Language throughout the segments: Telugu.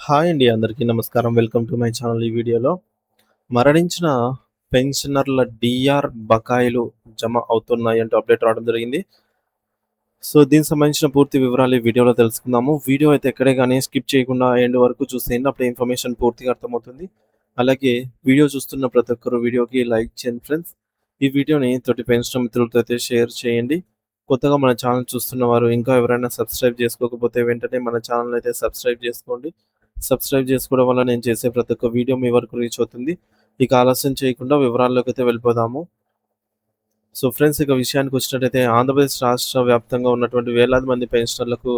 హాయ్ అండి. అందరికీ నమస్కారం. Welcome to my channel. ఈ వీడియోలో మరణించిన పెన్షనర్ల డీఆర్ బకాయిలు జమ అవుతున్నాయంటూ అప్డేట్ రావడం జరిగింది. సో, దీనికి సంబంధించిన పూర్తి వివరాలు ఈ వీడియోలో తెలుసుకుందాము. వీడియో అయితే ఎక్కడే గాని స్కిప్ చేయకుండా ఎండ్ వరకు చూసేయండి. అప్పుడే ఇన్ఫర్మేషన్ పూర్తిగా అర్థమవుతుంది. అలాగే వీడియో చూస్తున్న ప్రతి ఒక్కరు వీడియోకి లైక్ చేయండి ఫ్రెండ్స్. ఈ వీడియోని తోటి పెన్షన్ మిత్రులతో అయితే షేర్ చేయండి. కొత్తగా మన ఛానల్ చూస్తున్న వారు ఇంకా ఎవరైనా సబ్స్క్రైబ్ చేసుకోకపోతే వెంటనే మన ఛానల్ అయితే సబ్స్క్రైబ్ చేసుకోండి. సబ్స్క్రైబ్ చేసుకోవడం వల్ల నేను చేసే ప్రతి ఒక్క వీడియో మీ వరకు రీచ్ అవుతుంది. ఇక ఆలస్యం చేయకుండా వివరాల్లోకైతే వెళ్ళిపోదాము. సో ఫ్రెండ్స్, ఇక విషయానికొచ్చినట్టయితే ఆంధ్రప్రదేశ్ రాష్ట్ర వ్యాప్తంగా ఉన్నటువంటి వేలాది మంది పెన్షనర్లకు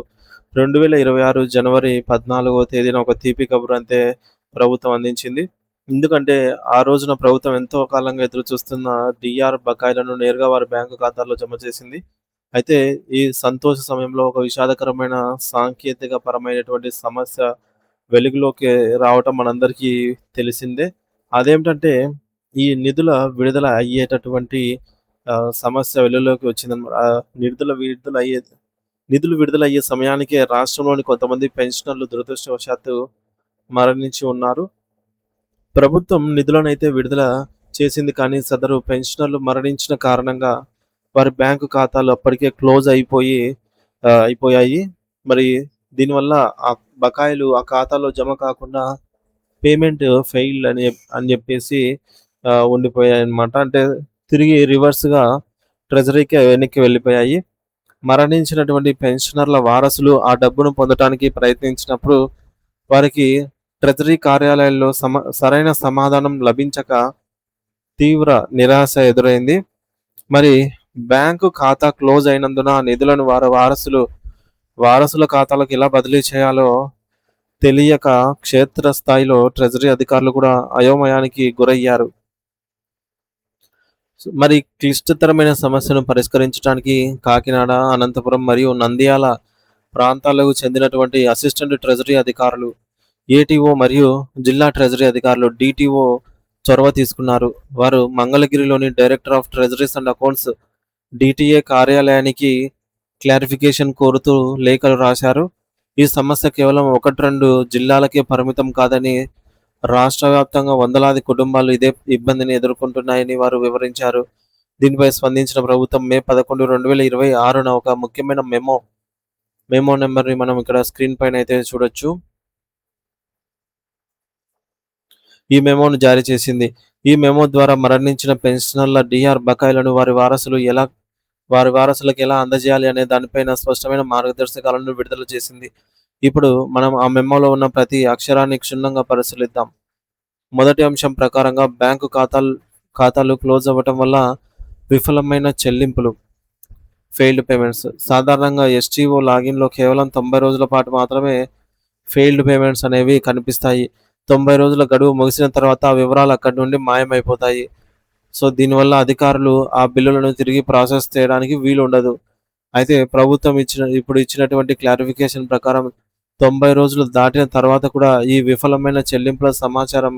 2026 జనవరి 14వ తేదీన ఒక తీపి కబురు అయితే ప్రభుత్వం అందించింది. ఎందుకంటే ఆ రోజున ప్రభుత్వం ఎంతో కాలంగా ఎదురుచూస్తున్న డీఆర్ బకాయిలను నేరుగా వారి బ్యాంకు ఖాతాల్లో జమ చేసింది. అయితే ఈ సంతోష సమయంలో ఒక విషాదకరమైన సాంకేతిక పరమైనటువంటి సమస్య వెలుగులోకి రావటం మనందరికీ తెలిసిందే. అదేమిటంటే ఈ నిధుల విడుదల అయ్యేటటువంటి సమస్య వెలుగులోకి వచ్చిందనమాట. నిధులు విడుదలయ్యే సమయానికే రాష్ట్రంలోని కొంతమంది పెన్షనర్లు దురదృష్టవశాత్తు మరణించి ఉన్నారు. ప్రభుత్వం నిధులనైతే విడుదల చేసింది, కానీ సదరు పెన్షనర్లు మరణించిన కారణంగా వారి బ్యాంకు ఖాతాలు అప్పటికే క్లోజ్ అయిపోయాయి. మరి దీనివల్ల ఆ బకాయిలు ఆ ఖాతాలో జమ కాకుండా పేమెంట్ ఫెయిల్డ్ అని చెప్పేసి ఉండిపోయాయన్నమాట. అంటే తిరిగి రివర్స్‌గా ట్రెజరీకి వెనక్కి వెళ్ళిపోయాయి. మరణించినటువంటి పెన్షనర్ల వారసులు ఆ డబ్బును పొందటానికి ప్రయత్నించినప్పుడు వారికి ట్రెజరీ కార్యాలయాల్లో సరైన సమాధానం లభించక తీవ్ర నిరాశ ఎదురైంది. మరి బ్యాంకు ఖాతా క్లోజ్ అయినందున నిధులను వారసుల ఖాతాలకు ఎలా బదిలీ చేయాలో తెలియక క్షేత్రస్థాయిలో ట్రెజరీ అధికారులు కూడా అయోమయానికి గురయ్యారు. మరి క్లిష్టతరమైన సమస్యను పరిష్కరించడానికి కాకినాడ, అనంతపురం మరియు నంద్యాల ప్రాంతాలకు చెందినటువంటి అసిస్టెంట్ ట్రెజరీ అధికారులు, ఏటీఓ మరియు జిల్లా ట్రెజరీ అధికారులు డిటిఓ చొరవ తీసుకున్నారు. వారు మంగళగిరిలోని director of treasuries and accounts DTA కార్యాలయానికి క్లారిఫికేషన్ కోరుతూ లేఖలు రాశారు. ఈ సమస్య కేవలం 1-2 జిల్లాలకే పరిమితం కాదని, రాష్ట్ర వ్యాప్తంగా వందలాది కుటుంబాలు ఇదే ఇబ్బందిని ఎదుర్కొంటున్నాయని వారు వివరించారు. దీనిపై స్పందించిన ప్రభుత్వం మే 11, 2026న ఒక ముఖ్యమైన మెమో నెంబర్‌ని మనం ఇక్కడ స్క్రీన్ పైన అయితే చూడొచ్చు. ఈ మెమోను జారీ చేసింది. ఈ మెమో ద్వారా మరణించిన పెన్షనర్ల డీఆర్ బకాయిలను వారి వారసులకు ఎలా అందజేయాలి అనే దానిపైన స్పష్టమైన మార్గదర్శకాలను విడుదల చేసింది. ఇప్పుడు మనం ఆ మెమోలో ఉన్న ప్రతి అక్షరాన్ని క్షుణ్ణంగా పరిశీలిద్దాం. మొదటి అంశం ప్రకారంగా బ్యాంకు ఖాతాలు క్లోజ్ అవ్వటం వల్ల విఫలమైన చెల్లింపులు, ఫెయిల్డ్ పేమెంట్స్. సాధారణంగా ఎస్టీఓ లాగిన్‌లో కేవలం 90 రోజుల పాటు మాత్రమే ఫెయిల్డ్ పేమెంట్స్ అనేవి కనిపిస్తాయి. 90 రోజుల గడువు ముగిసిన తర్వాత ఆ వివరాలు అక్కడి నుండి మాయమైపోతాయి. సో, దీనివల్ల అధికారులు ఆ బిల్లులను తిరిగి ప్రాసెస్ చేయడానికి వీలుండదు. అయితే ప్రభుత్వం ఇప్పుడు ఇచ్చినటువంటి క్లారిఫికేషన్ ప్రకారం 90 రోజులు దాటిన తర్వాత కూడా ఈ విఫలమైన చెల్లింపుల సమాచారం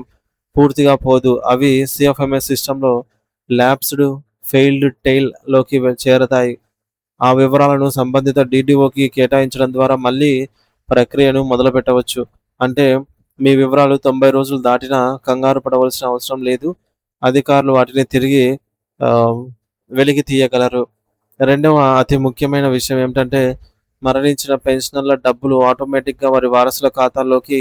పూర్తిగా పోదు. అవి సిఎఫ్ఎంఎస్ సిస్టమ్‌లో ల్యాప్స్డ్, ఫెయిల్డ్ టెయిల్‌లోకి చేరతాయి. ఆ వివరాలను సంబంధిత డీటీఓకి కేటాయించడం ద్వారా మళ్ళీ ప్రక్రియను మొదలుపెట్టవచ్చు. అంటే మీ వివరాలు 90 రోజులు దాటినా కంగారు పడవలసిన అవసరం లేదు. అధికారులు వాటిని తిరిగి వెలికి తీయగలరు. రెండవ అతి ముఖ్యమైన విషయం ఏమిటంటే, మరణించిన పెన్షనర్ల డబ్బులు ఆటోమేటిక్‌గా వారి వారసుల ఖాతాల్లోకి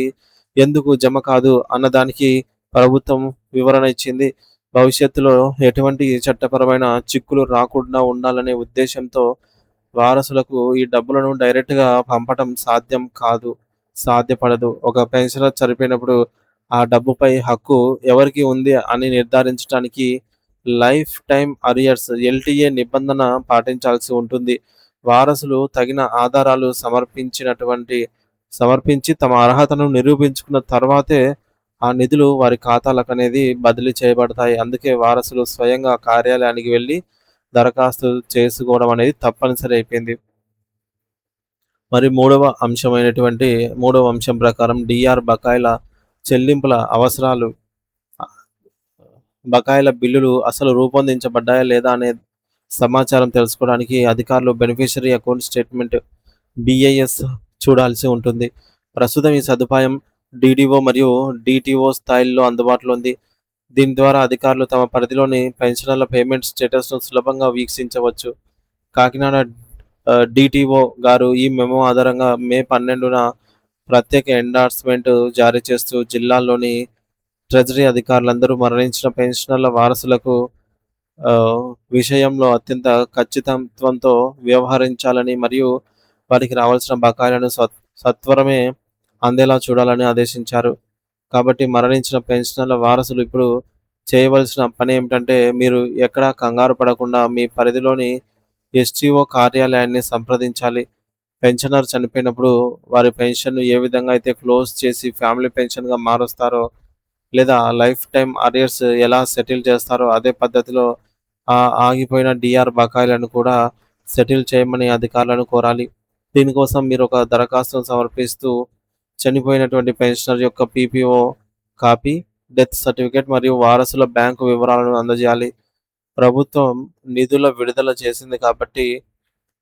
ఎందుకు జమ కాదు అన్నదానికి ప్రభుత్వం వివరణ ఇచ్చింది. భవిష్యత్తులో ఎటువంటి చట్టపరమైన చిక్కులు రాకుండా ఉండాలనే ఉద్దేశ్యంతో వారసులకు ఈ డబ్బులను డైరెక్ట్‌గా పంపటం సాధ్యపడదు. ఒక పెన్షనర్ చనిపోయినప్పుడు ఆ డబ్బుపై హక్కు ఎవరికి ఉంది అని నిర్ధారించడానికి లైఫ్ టైమ్ అరియర్స్ ఎల్‌టిఏ నిబంధన పాటించాల్సి ఉంటుంది. వారసులు తగిన ఆధారాలు సమర్పించి తమ అర్హతను నిరూపించుకున్న తర్వాతే ఆ నిధులు వారి ఖాతాలకనేది బదిలీ చేయబడతాయి. అందుకే వారసులు స్వయంగా కార్యాలయానికి వెళ్లి దరఖాస్తు చేసుకోవడం అనేది తప్పనిసరి అయిపోయింది. మరి మూడవ అంశం ప్రకారం డీఆర్ బకాయిల చెల్లింపుల అవసరాలు, బకాయిల బిల్లులు అసలు రూపొందించబడ్డాయా లేదా అనే సమాచారం తెలుసుకోవడానికి అధికారులు బెనిఫిషియరీ అకౌంట్ స్టేట్మెంట్ BIS చూడాల్సి ఉంటుంది. ప్రస్తుతం ఈ సదుపాయం డీడీఓ మరియు డీటీఓ స్థాయిల్లో అందుబాటులో ఉంది. దీని ద్వారా అధికారులు తమ పరిధిలోని పెన్షనర్ల పేమెంట్ స్టేటస్‌ను సులభంగా వీక్షించవచ్చు. కాకినాడ డీటీఓ గారు ఈ మెమో ఆధారంగా మే 12న ప్రత్యేక ఎండార్స్‌మెంట్ జారీ చేస్తూ జిల్లాల్లోని ట్రెజరీ అధికారులందరూ మరణించిన పెన్షనర్ల వారసులకు విషయంలో అత్యంత ఖచ్చితత్వంతో వ్యవహరించాలని మరియు వారికి రావాల్సిన బకాయిలను సత్వరమే అందేలా చూడాలని ఆదేశించారు. కాబట్టి మరణించిన పెన్షనర్ల వారసులు ఇప్పుడు చేయవలసిన పనేమిటంటే, మీరు ఎక్కడా కంగారు పడకుండా మీ పరిధిలోని ఎస్‌టీఓ కార్యాలయాన్ని సంప్రదించాలి. పెన్షనర్ చనిపోయినప్పుడు వారి పెన్షన్‌ను ఏ విధంగా అయితే క్లోజ్ చేసి ఫ్యామిలీ పెన్షన్‌గా మారుస్తారో, లేదా లైఫ్ టైమ్ అరియర్స్ ఎలా సెటిల్ చేస్తారో అదే పద్ధతిలో ఆగిపోయిన డీఆర్ బకాయిలను కూడా సెటిల్ చేయమని అధికారులను కోరాలి. దీనికోసం మీరొక దరఖాస్తును సమర్పిస్తూ చనిపోయినటువంటి పెన్షనర్ యొక్క పీపీఓ కాపీ, డెత్ సర్టిఫికేట్ మరియు వారసుల బ్యాంకు వివరాలను అందజేయాలి. ప్రభుత్వం నిధుల విడుదల చేసింది కాబట్టి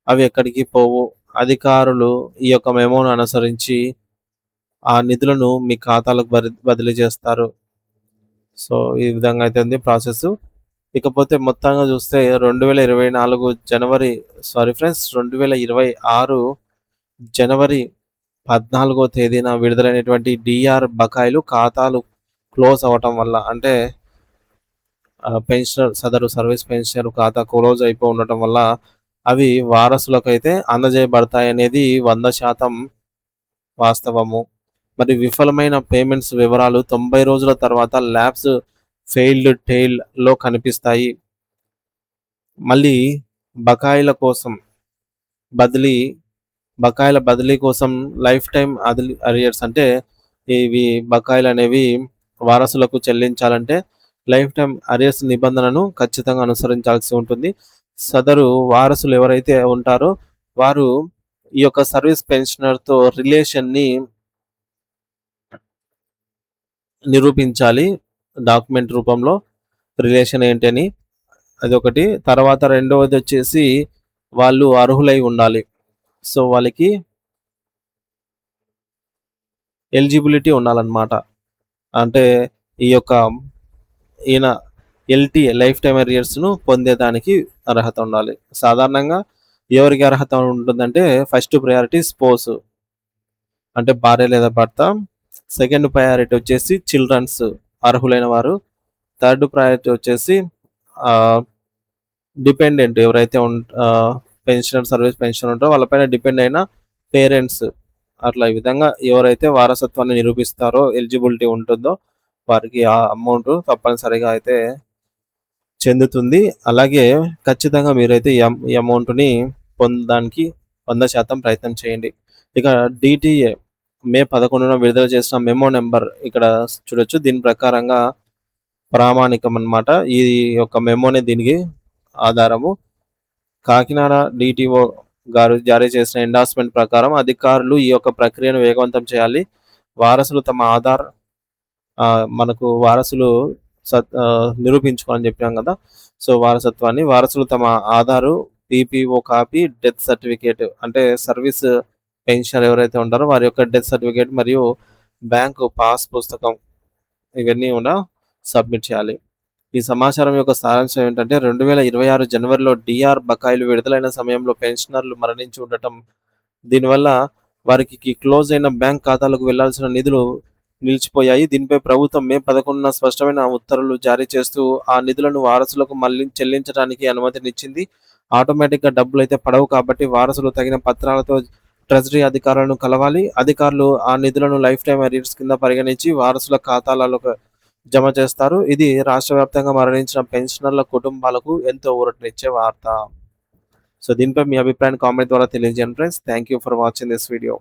అవి ఎక్కడికి పోవు. అధికారులు ఈ యొక్క మెమోను అనుసరించి ఆ నిధులను మీ ఖాతాలకు బదిలీ చేస్తారు. సో, ఈ విధంగా అయితే ఉంది ప్రాసెసు. ఇకపోతే మొత్తంగా చూస్తే 2024 జనవరి సారీ ఫ్రెండ్స్ 2026 జనవరి 14వ తేదీన విడుదలైనటువంటి డీఆర్ బకాయిలు ఖాతాలు క్లోజ్ అవ్వటం వల్ల అంటే సదరు సర్వీస్ పెన్షనర్ ఖాతా క్లోజ్ అయిపోయి ఉండటం వల్ల అవి వారసులకైతే అందజేయబడతాయనేది 100% వాస్తవము. మరి విఫలమైన పేమెంట్స్ వివరాలు 90 రోజుల తర్వాత ల్యాబ్స్ ఫెయిల్డ్ టెయిల్‌లో కనిపిస్తాయి. మళ్ళీ బకాయిల కోసం బదిలీ బకాయిల బదిలీ కోసం లైఫ్ టైమ్ అరియర్స్ అంటే ఇవి బకాయిలనేవి వారసులకు చెల్లించాలంటే లైఫ్ టైమ్ అరియర్స్ నిబంధనను ఖచ్చితంగా అనుసరించాల్సి ఉంటుంది. సదరు వారసులు ఎవరైతే ఉంటారో వారు ఈ యొక్క సర్వీస్ పెన్షనర్‌తో రిలేషన్‌ని నిరూపించాలి. డాక్యుమెంట్ రూపంలో రిలేషన్ ఏంటని అదొకటి. తర్వాత రెండవదొచ్చేసి వాళ్ళు అర్హులై ఉండాలి. సో, వాళ్ళకి ఎలిజిబిలిటీ ఉండాలన్నమాట. అంటే ఈ యొక్క ఈయన ఎల్‌టీఏ లైఫ్ టైమ్ అరియర్స్‌ను పొందేదానికి అర్హత ఉండాలి. సాధారణంగా ఎవరికి అర్హత ఉంటుందంటే ఫస్ట్ ప్రయారిటీ స్పౌస్ అంటే భార్య లేదా భర్త. సెకండ్ ప్రయారిటీ వచ్చేసి చిల్డ్రన్స్ అర్హులైన వారు. థర్డ్ ప్రయారిటీ వచ్చేసి ఆహ్, డిపెండెంట్ ఎవరైతే పెన్షనర్ సర్వీస్ పెన్షన్ ఉంటారో వాళ్ళపైన డిపెండ్ అయిన పేరెంట్స్. అట్లా ఈ విధంగా ఎవరైతే వారసత్వాన్ని నిరూపిస్తారో ఎలిజిబిలిటీ ఉంటుందో వారికి ఆ అమౌంట్ తప్పనిసరిగా అయితే చెందుతుంది. అలాగే ఖచ్చితంగా మీరైతే ఈ అమౌంట్‌ని పొందడానికి 100% ప్రయత్నం చేయండి. ఇక డీటీఏ మే 11న విడుదల చేసిన మెమో నంబర్ ఇక్కడ చూడొచ్చు. దీని ప్రకారంగా ప్రామాణికం అన్నమాట. ఈ యొక్క మెమోనే దీనికి ఆధారము. కాకినాడ డీటీఓ గారు జారీ చేసిన ఎండార్స్‌మెంట్ ప్రకారం అధికారులు ఈ యొక్క ప్రక్రియను వేగవంతం చేయాలి. వారసులు తమ ఆధార్ మనకు వారసులు నిరూపించుకోవాలని చెప్పాం కదా! సో, వారసత్వాన్ని వారసులు తమ Aadhaar, PPO copy, death certificate అంటే సర్వీస్ పెన్షనర్ ఎవరైతే ఉంటారో వారి యొక్క డెత్ సర్టిఫికేట్ మరియు బ్యాంకు పాస్ పుస్తకం ఇవన్నీ కూడా సబ్మిట్ చేయాలి. ఈ సమాచారం యొక్క సారాంశం ఏంటంటే 2026 జనవరిలో డీఆర్ బకాయిలు విడుదలైన సమయంలో పెన్షనర్లు మరణించి ఉండటం. దీనివల్ల వారికి క్లోజ్ అయిన బ్యాంక్ ఖాతాలకు వెళ్లాల్సిన నిధులు నిలిచిపోయాయి. దీనిపై ప్రభుత్వం మే 11న స్పష్టమైన ఉత్తర్వులు జారీ చేస్తూ ఆ నిధులను వారసులకు మళ్ళీ చెల్లించడానికి అనుమతినిచ్చింది. ఆటోమేటిక్‌గా డబ్బులైతే పడవు కాబట్టి వారసులు తగిన పత్రాలతో ట్రెజరీ అధికారులను కలవాలి. అధికారులు ఆ నిధులను లైఫ్ టైమ్ అరియర్స్ కింద పరిగణించి వారసుల ఖాతాలలో జమ చేస్తారు. ఇది రాష్ట్ర వ్యాప్తంగా మరణించిన పెన్షనర్ల కుటుంబాలకు ఎంతో ఊరటనిచ్చే వార్త. సో, దీనిపై మీ అభిప్రాయాన్ని కామెంట్ ద్వారా తెలియజేయండి friends. Thank you for watching this video.